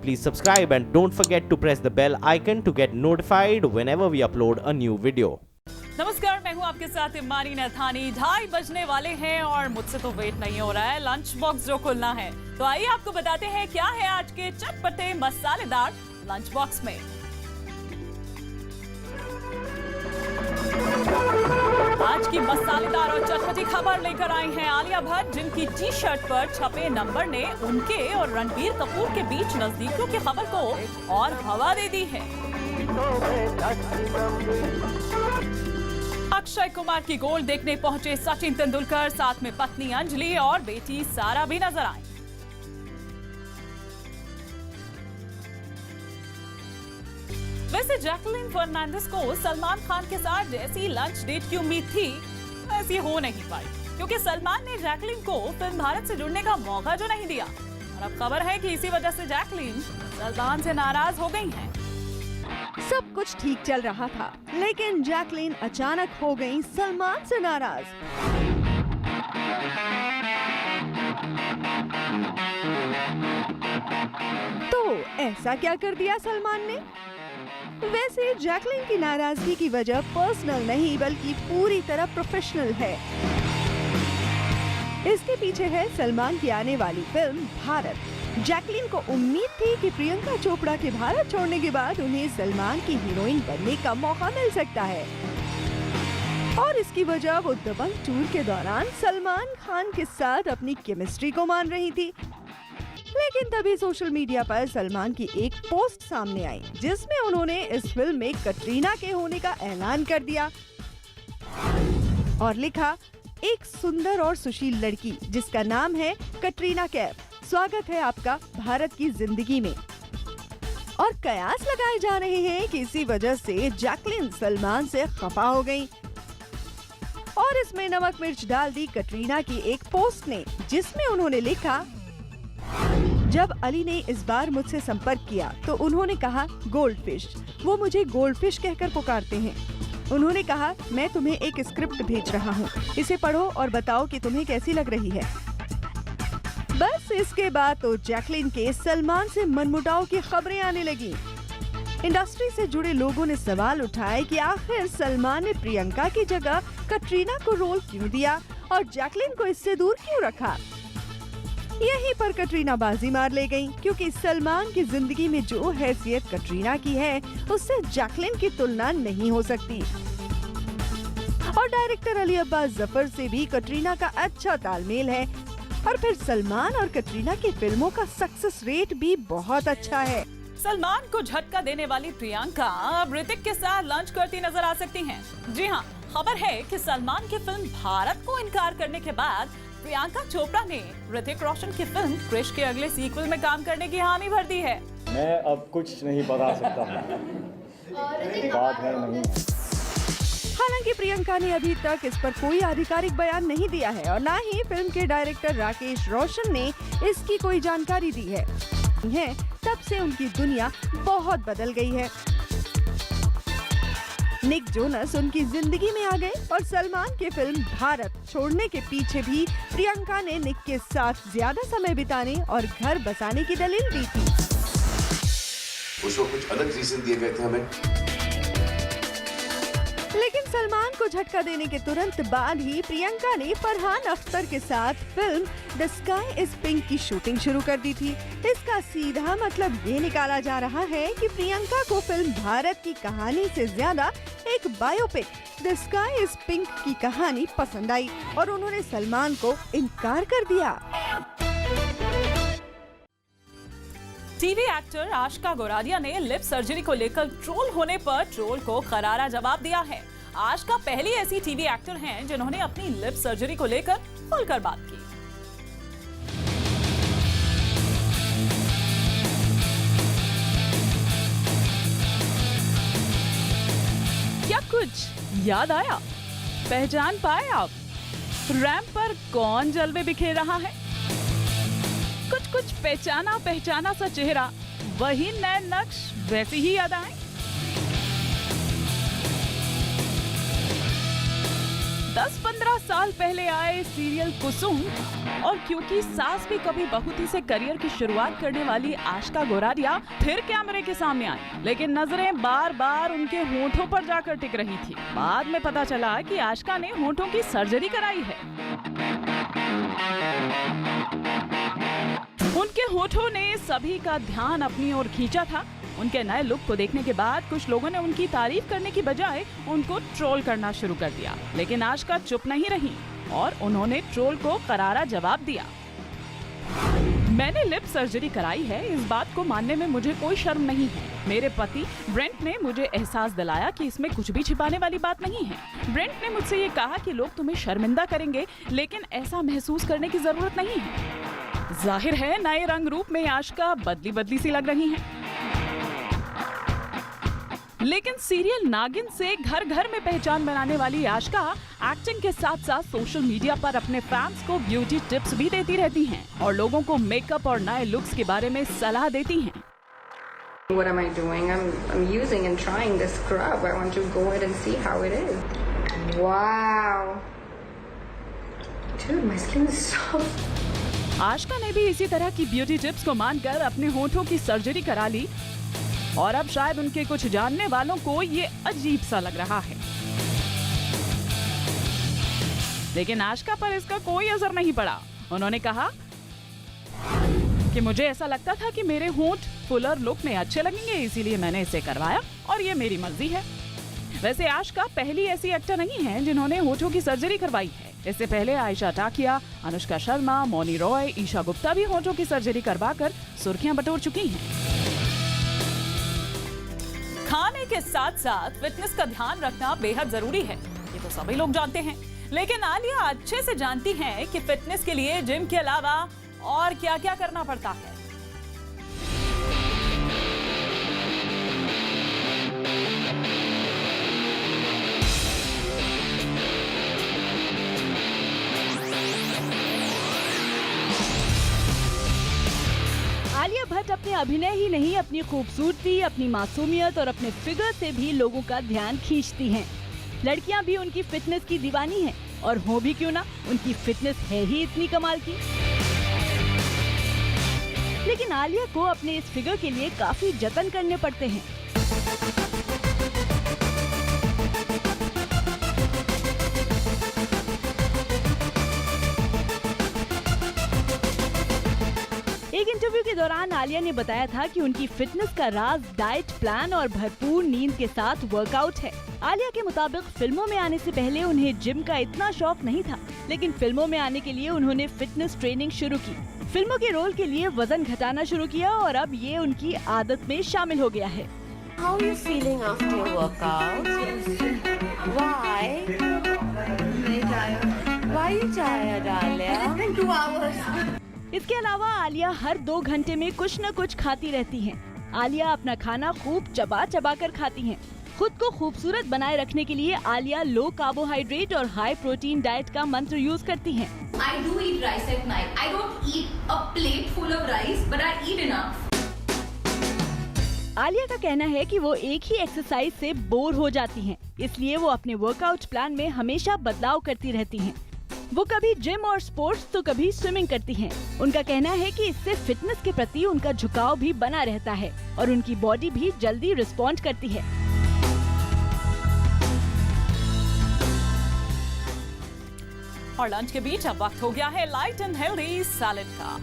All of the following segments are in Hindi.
Please subscribe and don't forget to press the bell icon to get notified whenever we upload a new video. नमस्कार, मैं हूं आपके साथ इमानी नथानी। 2:30 बजने वाले हैं और मुझसे तो वेट नहीं हो रहा है लंच बॉक्स जो खुलना है। तो आइए आपको बताते हैं क्या है आज के चटपटे मसालेदार लंच बॉक्स में। आज की मसालेदार और चटपटी खबर लेकर आई हैं आलिया भट्ट, जिनकी टी शर्ट पर छपे नंबर ने उनके और रणबीर कपूर के बीच नजदीकियों की खबर को और हवा दे दी है। अक्षय कुमार की गोल देखने पहुंचे सचिन तेंदुलकर, साथ में पत्नी अंजलि और बेटी सारा भी नजर आई। वैसे जैकलीन फर्नांडिस को सलमान खान के साथ जैसी लंच डेट की उम्मीद थी वैसी हो नहीं पाई, क्योंकि सलमान ने जैकलीन को फिल्म भारत से जुड़ने का मौका जो नहीं दिया। और अब खबर है कि इसी वजह से जैकलीन सलमान से नाराज हो गई हैं। सब कुछ ठीक चल रहा था, लेकिन जैकलीन अचानक हो गई सलमान से नाराज। तो ऐसा क्या कर दिया सलमान ने? वैसे जैकलीन की नाराजगी की वजह पर्सनल नहीं बल्कि पूरी तरह प्रोफेशनल है। इसके पीछे है सलमान की आने वाली फिल्म भारत। जैकलीन को उम्मीद थी कि प्रियंका चोपड़ा के भारत छोड़ने के बाद उन्हें सलमान की हीरोइन बनने का मौका मिल सकता है, और इसकी वजह वो दबंग टूर के दौरान सलमान खान के साथ अपनी केमिस्ट्री को मान रही थी। लेकिन तभी सोशल मीडिया पर सलमान की एक पोस्ट सामने आई, जिसमें उन्होंने इस फिल्म में कटरीना के होने का ऐलान कर दिया और लिखा, एक सुंदर और सुशील लड़की जिसका नाम है कटरीना कैफ, स्वागत है आपका भारत की जिंदगी में। और कयास लगाए जा रहे हैं कि इसी वजह से जैकलीन सलमान से खफा हो गई और इसमें नमक मिर्च डाल दी कटरीना की एक पोस्ट ने, जिसमें उन्होंने लिखा, जब अली ने इस बार मुझसे संपर्क किया तो उन्होंने कहा गोल्डफिश, वो मुझे गोल्डफिश कहकर पुकारते हैं। उन्होंने कहा, मैं तुम्हें एक स्क्रिप्ट भेज रहा हूँ, इसे पढ़ो और बताओ कि तुम्हें कैसी लग रही है। बस इसके बाद तो जैकलीन के सलमान से मनमुटाव की खबरें आने लगी। इंडस्ट्री से जुड़े लोगों ने सवाल उठाए कि आखिर सलमान ने प्रियंका की जगह कटरीना को रोल क्यों दिया और जैकलीन को इससे दूर क्यों रखा। यहीं पर कटरीना बाजी मार ले गयी, क्योंकि सलमान की जिंदगी में जो हैसियत कटरीना की है उससे जैकलीन की तुलना नहीं हो सकती। और डायरेक्टर अली अब्बास जफर से भी कटरीना का अच्छा तालमेल है, और फिर सलमान और कटरीना की फिल्मों का सक्सेस रेट भी बहुत अच्छा है। सलमान को झटका देने वाली प्रियंका अब ऋतिक के साथ लंच करती नजर आ सकती हैं। जी हाँ, खबर है कि सलमान की फिल्म भारत को इनकार करने के बाद प्रियंका चोपड़ा ने ऋतिक रोशन की फिल्म क्रिश के अगले सीक्वल में काम करने की हामी भर दी है। मैं अब कुछ नहीं बता सकता हूँ, बात है नहीं। हालांकि प्रियंका ने अभी तक इस पर कोई आधिकारिक बयान नहीं दिया है और न ही फिल्म के डायरेक्टर राकेश रोशन ने इसकी कोई जानकारी दी है। तब से उनकी दुनिया बहुत बदल गई है। निक जोनस उनकी जिंदगी में आ गए और सलमान की फिल्म भारत छोड़ने के पीछे भी प्रियंका ने निक के साथ ज्यादा समय बिताने और घर बसाने की दलील दी थी। उसको कुछ अलग रीजन दिए गए थे हमें। लेकिन सलमान को झटका देने के तुरंत बाद ही प्रियंका ने फरहान अख्तर के साथ film the sky is pink की शूटिंग शुरू कर दी थी। इसका सीधा मतलब ये निकाला जा रहा है कि प्रियंका को फिल्म भारत की कहानी से ज्यादा एक biopic the sky is pink की कहानी पसंद आई और उन्होंने सलमान को इनकार कर दिया। टीवी एक्टर आशिका गोरादिया ने लिप सर्जरी को लेकर ट्रोल होने पर ट्रोल को करारा जवाब दिया है। आशिका पहली ऐसी टीवी एक्टर हैं जिन्होंने अपनी लिप सर्जरी को लेकर खुलकर बात की। क्या कुछ याद आया? पहचान पाए आप? रैंप पर कौन जलवे बिखेर रहा है? कुछ पहचाना सा चेहरा, वही नए नक्श, वैसी ही यादें। 10-15 साल पहले आए सीरियल कुसुम और क्योंकि सास भी कभी बहू थी से करियर की शुरुआत करने वाली आशिका गोरारिया फिर कैमरे के सामने आई, लेकिन नजरें बार बार उनके होंठों पर जाकर टिक रही थी। बाद में पता चला कि आशिका ने होंठों की सर्जरी कराई है। उनके होठों ने सभी का ध्यान अपनी ओर खींचा था। उनके नए लुक को देखने के बाद कुछ लोगों ने उनकी तारीफ करने की बजाय उनको ट्रोल करना शुरू कर दिया, लेकिन आशिका चुप नहीं रही और उन्होंने ट्रोल को करारा जवाब दिया। मैंने लिप सर्जरी कराई है, इस बात को मानने में मुझे कोई शर्म नहीं है। मेरे पति ब्रेंट ने मुझे एहसास दिलाया कि इसमें कुछ भी छिपाने वाली बात नहीं है। ब्रेंट ने मुझसे ये कहा कि लोग तुम्हें शर्मिंदा करेंगे, लेकिन ऐसा महसूस करने की जरूरत नहीं है। जाहिर है नए रंग रूप में आशिका बदली बदली सी लग रही हैं। लेकिन सीरियल नागिन से घर घर में पहचान बनाने वाली आशिका एक्टिंग के साथ साथ सोशल मीडिया पर अपने फैंस को ब्यूटी टिप्स भी देती रहती हैं और लोगों को मेकअप और नए लुक्स के बारे में सलाह देती हैं। What am I doing? I'm using and trying this scrub. I want to go ahead and see how it is. Wow. Dude, my skin is soft. Ashika ने भी इसी तरह की ब्यूटी टिप्स को मानकर अपने होठों की सर्जरी करा ली और अब शायद उनके कुछ जानने वालों को ये अजीब सा लग रहा है, लेकिन आशिका पर इसका कोई असर नहीं पड़ा। उन्होंने कहा कि मुझे ऐसा लगता था कि मेरे होंठ फुलर लुक में अच्छे लगेंगे, इसीलिए मैंने इसे करवाया और ये मेरी मर्जी है। वैसे आशिका पहली ऐसी एक्टर नहीं है जिन्होंने होठों की सर्जरी करवाई है। इससे पहले आयशा टाकिया, अनुष्का शर्मा, मौनी रॉय, ईशा गुप्ता भी होठों की सर्जरी करवाकर सुर्खियां बटोर चुकी हैं। खाने के साथ साथ फिटनेस का ध्यान रखना बेहद जरूरी है, ये तो सभी लोग जानते हैं, लेकिन आलिया अच्छे से जानती हैं कि फिटनेस के लिए जिम के अलावा और क्या क्या करना पड़ता है। आलिया भट्ट अपने अभिनय ही नहीं, अपनी खूबसूरती, अपनी मासूमियत और अपने फिगर से भी लोगों का ध्यान खींचती हैं। लड़कियां भी उनकी फिटनेस की दीवानी हैं और हो भी क्यों ना, उनकी फिटनेस है ही इतनी कमाल की। लेकिन आलिया को अपने इस फिगर के लिए काफी जतन करने पड़ते हैं। एक इंटरव्यू के दौरान आलिया ने बताया था कि उनकी फिटनेस का राज डाइट प्लान और भरपूर नींद के साथ वर्कआउट है। आलिया के मुताबिक फिल्मों में आने से पहले उन्हें जिम का इतना शौक नहीं था, लेकिन फिल्मों में आने के लिए उन्होंने फिटनेस ट्रेनिंग शुरू की। फिल्मों के रोल के लिए वजन घटाना शुरू किया और अब ये उनकी आदत में शामिल हो गया है। How are you feeling after your workout? Why? Why are you tired, Alia? It's been 2 hours. इसके अलावा आलिया हर 2 घंटे में कुछ न कुछ खाती रहती हैं। आलिया अपना खाना खूब चबा चबा कर खाती हैं। खुद को खूबसूरत बनाए रखने के लिए आलिया लो कार्बोहाइड्रेट और हाई प्रोटीन डाइट का मंत्र यूज करती हैं। I do eat rice at night. I don't eat a plate full of rice, but I eat enough. Alia का कहना है कि वो एक ही एक्सरसाइज से बोर हो जाती हैं, इसलिए वो अपने वर्कआउट प्लान में हमेशा बदलाव करती रहती हैं। वो कभी जिम और स्पोर्ट्स तो कभी स्विमिंग करती हैं। उनका कहना है कि इससे फिटनेस के प्रति उनका झुकाव भी बना रहता है और उनकी बॉडी भी जल्दी रिस्पॉन्ड करती है। और लंच के बीच अब वक्त हो गया है लाइट एंड हेल्दी सैलेड का।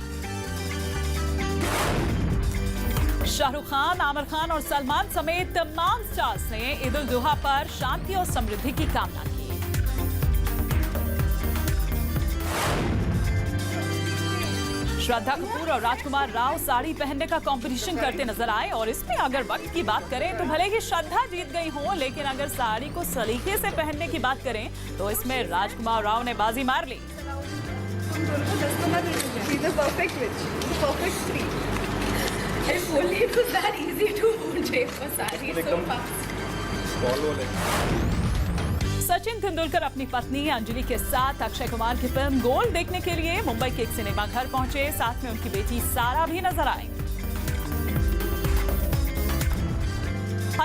शाहरुख खान, आमिर खान और सलमान समेत तमाम स्टार्स ने ईद उल जुहा पर शांति और समृद्धि की कामना की। श्रद्धा कपूर और राजकुमार राव साड़ी पहनने का कंपटीशन करते नजर आए और इसमें अगर वक्त की बात करें तो भले ही श्रद्धा जीत गई हो, लेकिन अगर साड़ी को सलीके से पहनने की बात करें तो इसमें राजकुमार राव ने बाजी मार ली। सचिन तेंदुलकर अपनी पत्नी अंजलि के साथ अक्षय कुमार की फिल्म गोल्ड देखने के लिए मुंबई के एक सिनेमा घर पहुंचे। साथ में उनकी बेटी सारा भी नजर आई।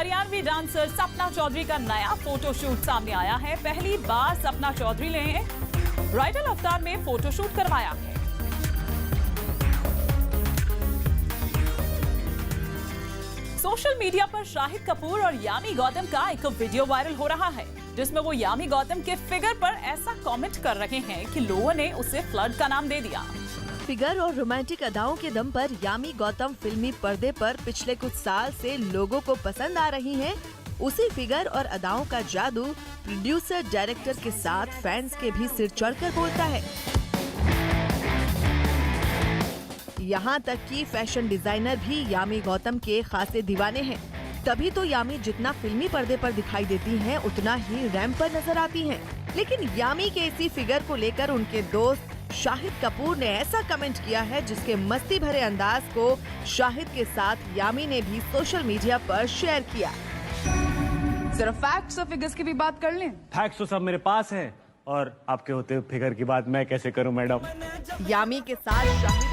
हरियाणवी डांसर सपना चौधरी का नया फोटोशूट सामने आया है। पहली बार सपना चौधरी ने ब्राइडल अवतार में फोटोशूट करवाया है। सोशल मीडिया पर शाहिद कपूर और यामी गौतम का एक वीडियो वायरल हो रहा है, जिसमें वो यामी गौतम के फिगर पर ऐसा कमेंट कर रहे हैं कि लोगों ने उसे फ्लर्ट का नाम दे दिया। फिगर और रोमांटिक अदाओं के दम पर यामी गौतम फिल्मी पर्दे पर पिछले कुछ साल से लोगों को पसंद आ रही हैं। उसी फिगर और अदाओं का जादू प्रोड्यूसर डायरेक्टर के साथ फैंस के भी सिर चढ़कर बोलता है। यहाँ तक कि फैशन डिजाइनर भी यामी गौतम के खासे दीवाने हैं। तभी तो यामी जितना फिल्मी पर्दे पर दिखाई देती हैं, उतना ही रैंप पर नजर आती हैं। लेकिन यामी के इसी फिगर को लेकर उनके दोस्त शाहिद कपूर ने ऐसा कमेंट किया है, जिसके मस्ती भरे अंदाज को शाहिद के साथ यामी ने भी सोशल मीडिया पर शेयर किया। सिर्फ फैक्ट्स और फिगर्स की भी बात कर लें। फैक्ट्स तो सब मेरे पास हैं और आपके होते फिगर की बात मैं कैसे करूं मैडम। यामी के साथ शाहिद